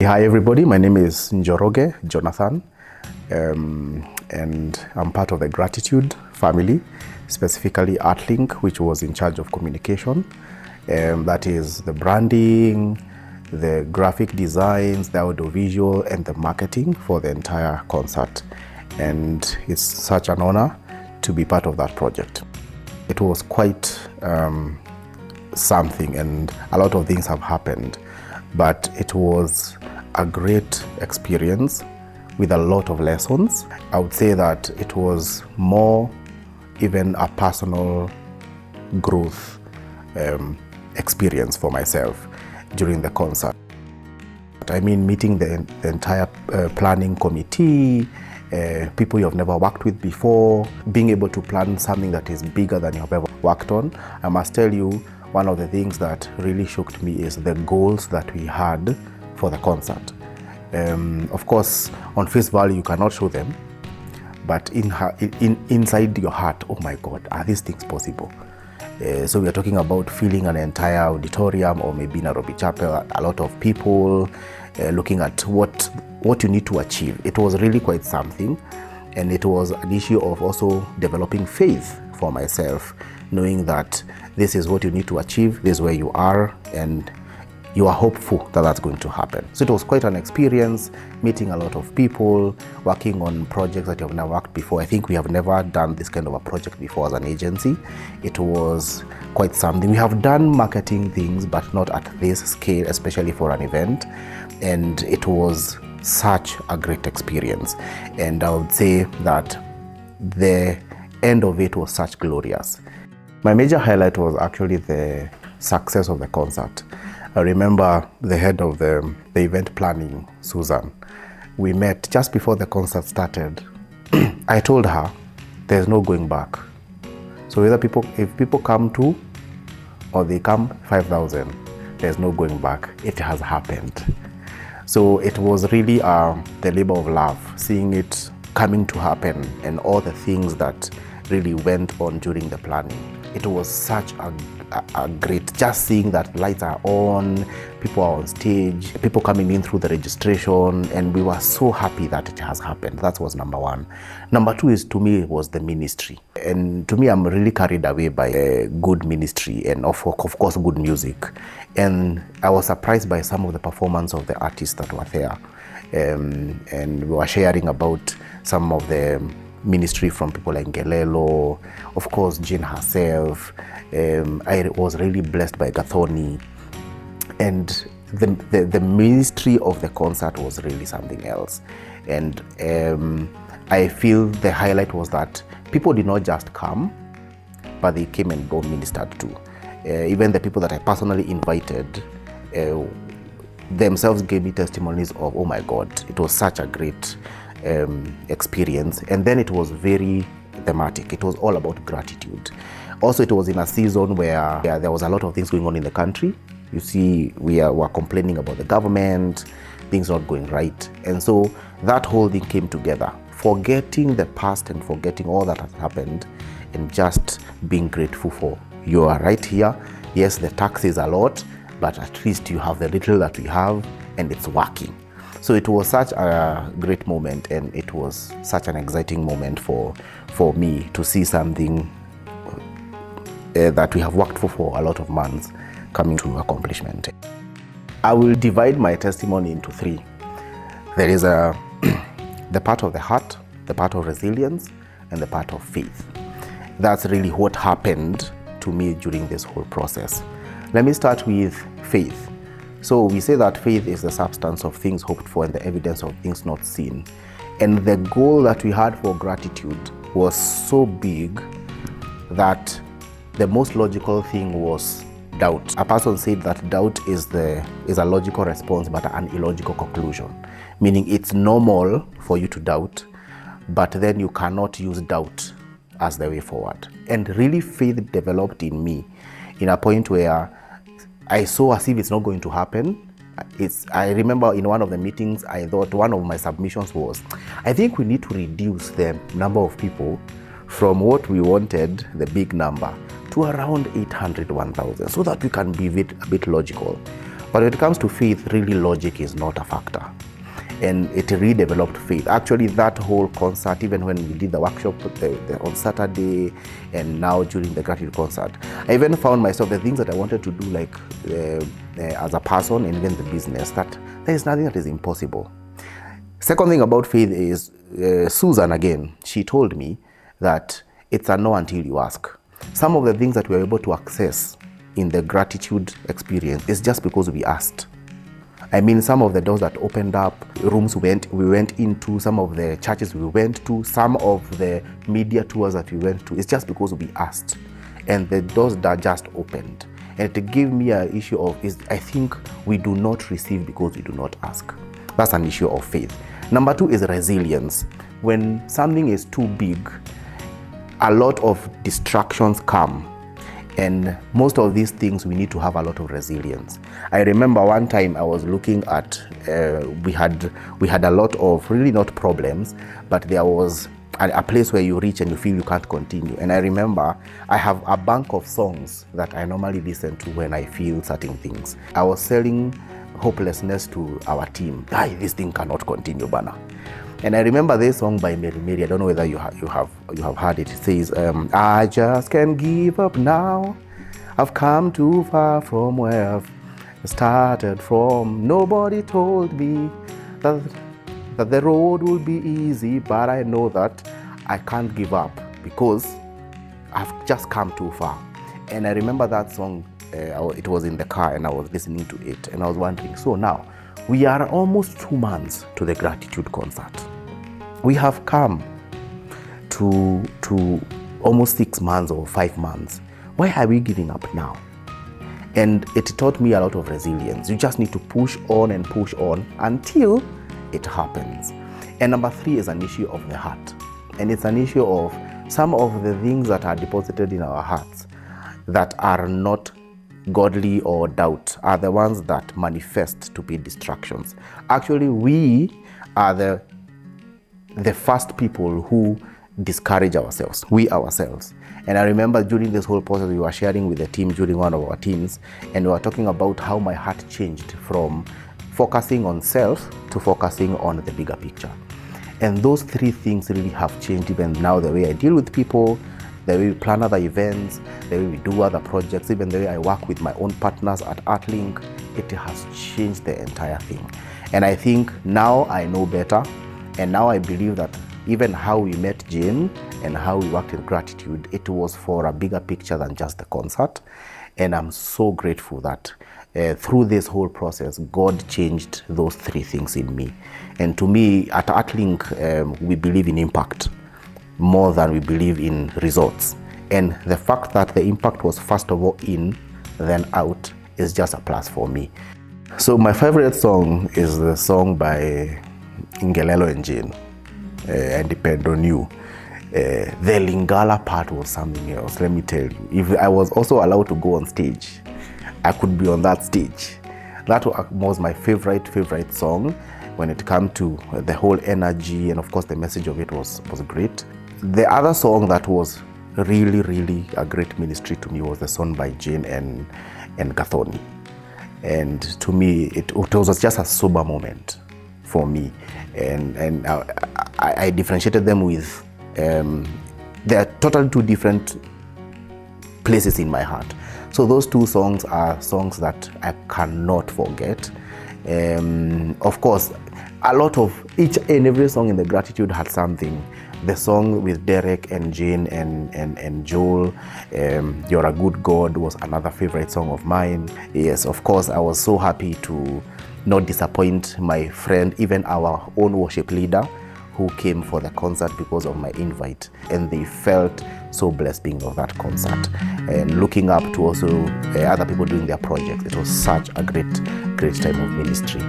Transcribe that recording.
Hi everybody, my name is Njoroge, Jonathan, and I'm part of the Gratitude family, specifically Artlink, which was in charge of communication. That is the branding, the graphic designs, the audiovisual, and the marketing for the entire concert. And it's such an honor to be part of that project. It was quite something, and a lot of things have happened, but it was a great experience with a lot of lessons. I would say that it was more even a personal growth experience for myself during the concert. I mean, meeting the entire planning committee, people you have never worked with before, being able to plan something that is bigger than you have ever worked on. I must tell you, one of the things that really shocked me is the goals that we had for the concert. Of course, on face value, you cannot show them, but inside your heart, oh my God, are these things possible? So we are talking about filling an entire auditorium, or maybe Nairobi Chapel, a lot of people, looking at what you need to achieve. It was really quite something, and it was an issue of also developing faith for myself, knowing that this is what you need to achieve, this is where you are, and you are hopeful that that's going to happen. So it was quite an experience, meeting a lot of people, working on projects that you have never worked before. I think we have never done this kind of a project before as an agency. It was quite something. We have done marketing things, but not at this scale, especially for an event. And it was such a great experience. And I would say that the end of it was such glorious. My major highlight was actually the success of the concert. I remember the head of the event planning, Susan. We met just before the concert started. I told her, there's no going back. So if people come 2 or they come 5,000, there's no going back. It has happened. So it was really the labor of love, seeing it coming to happen and all the things that really went on during the planning. It was such a great, just seeing that lights are on, people are on stage, people coming in through the registration, and we were so happy that it has happened. That was number one. Number two is, to me, was the ministry. And to me, I'm really carried away by good ministry and of course good music. And I was surprised by some of the performance of the artists that were there. And we were sharing about some of the ministry from people like Ngelelo, of course Jane herself. I was really blessed by Gathoni, and the ministry of the concert was really something else. And I feel the highlight was that people did not just come, but they came and got ministered to. Even the people that I personally invited themselves gave me testimonies of, oh my God, it was such a great experience. And then it was very thematic. It was all about gratitude. Also, it was in a season where there was a lot of things going on in the country. You see, we were complaining about the government, things not going right. And so that whole thing came together, forgetting the past and forgetting all that has happened, and just being grateful for you are right here. Yes, the tax is a lot, but at least you have the little that we have, and it's working. So it was such a great moment, and it was such an exciting moment for me to see something that we have worked for a lot of months coming to accomplishment. I will divide my testimony into 3. There is the part of the heart, the part of resilience, and the part of faith. That's really what happened to me during this whole process. Let me start with faith. So we say that faith is the substance of things hoped for and the evidence of things not seen. And the goal that we had for gratitude was so big that the most logical thing was doubt. A person said that doubt is a logical response but an illogical conclusion. Meaning it's normal for you to doubt, but then you cannot use doubt as the way forward. And really faith developed in me in a point where I saw as if it's not going to happen. I remember in one of the meetings, I thought one of my submissions was, I think we need to reduce the number of people from what we wanted, the big number, to around 800, 1,000, so that we can be a bit logical. But when it comes to faith, really logic is not a factor. And it redeveloped faith. Actually, that whole concert, even when we did the workshop on Saturday and now during the gratitude concert, I even found myself the things that I wanted to do, like as a person and even the business, that there is nothing that is impossible. Second thing about faith is, Susan again, she told me that it's a no until you ask. Some of the things that we were able to access in the gratitude experience is just because we asked. I mean, some of the doors that opened up, rooms we went into, some of the churches we went to, some of the media tours that we went to, it's just because we asked. And the doors that just opened. And it gave me an issue of, I think we do not receive because we do not ask. That's an issue of faith. Number two is resilience. When something is too big, a lot of distractions come. And most of these things, we need to have a lot of resilience. I remember one time I was looking at, we had a lot of, really not problems, but there was a place where you reach and you feel you can't continue. And I remember I have a bank of songs that I normally listen to when I feel certain things. I was selling hopelessness to our team. This thing cannot continue, Bana. And I remember this song by Murimi. I don't know whether you have heard it. It says, I just can't give up now. I've come too far from where I've started from. Nobody told me that the road will be easy, but I know that I can't give up because I've just come too far. And I remember that song, it was in the car and I was listening to it and I was wondering, so now, we are almost 2 months to the gratitude concert. We have come to almost 6 months or 5 months. Why are we giving up now? And it taught me a lot of resilience. You just need to push on and push on until it happens. And number three is an issue of the heart. And it's an issue of some of the things that are deposited in our hearts that are not godly or doubt are the ones that manifest to be distractions. Actually, we are the first people who discourage ourselves, we ourselves. And I remember during this whole process, we were sharing with the team during one of our teams, and we were talking about how my heart changed from focusing on self to focusing on the bigger picture. And those three things really have changed even now, the way I deal with people, the way we plan other events, the way we do other projects, even the way I work with my own partners at Artlink. It has changed the entire thing. And I think now I know better, and now I believe that even how we met Jane and how we worked in gratitude, it was for a bigger picture than just the concert. And I'm so grateful that through this whole process, God changed those three things in me. And to me, at Artlink, we believe in impact more than we believe in results. And the fact that the impact was first of all in, then out, is just a plus for me. So my favorite song is the song by Ngelelo and Jane, I Depend on You. The Lingala part was something else, let me tell you. If I was also allowed to go on stage, I could be on that stage. That was my favorite song when it came to the whole energy, and of course the message of it was great. The other song that was really a great ministry to me was the song by Jane and Gathoni. And to me, it was just a sober moment for me. And I differentiated them with, they're totally two different places in my heart. So those two songs are songs that I cannot forget. Of course, a lot of each and every song in the gratitude had something. The song with Derek and Jane and Joel, You're a Good God, was another favorite song of mine. Yes, of course, I was so happy to not disappoint my friend, even our own worship leader, who came for the concert because of my invite. And they felt so blessed being of that concert. And looking up to also other people doing their projects. It was such a great time of ministry.